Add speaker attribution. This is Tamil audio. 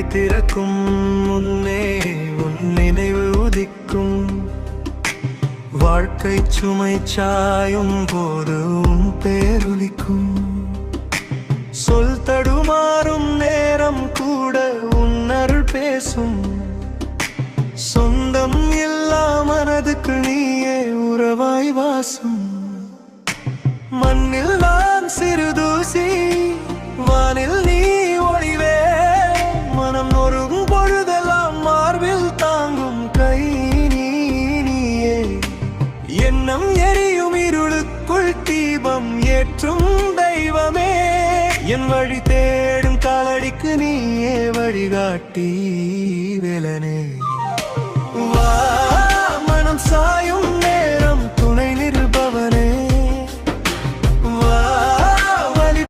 Speaker 1: விழி திறக்கும் முன்னே உன் நினைவு உதிக்கும். வாழ்க்கை சுமை சாயும் போது உன் பேருலிக்கும். சொல் தடுமாறும் நேரம் கூட உன் அருள் பேசும். சொந்தம் இல்லா மனதுக்கு நீயே உறவாய் வாசும். மண்ணில் நான் சிறு தூசி, வானில் நீ ஒளிவே. மனம் நொறும் பொழுதெல்லாம் மார்பில் தாங்கும் கை நீயே. எண்ணம் எரியும் இருளுக்குள் தீபம் ஏற்றும் தெய்வமே. என் வழி தேடும் காலடிக்கு நீயே வழிகாட்டி வேலனே. வா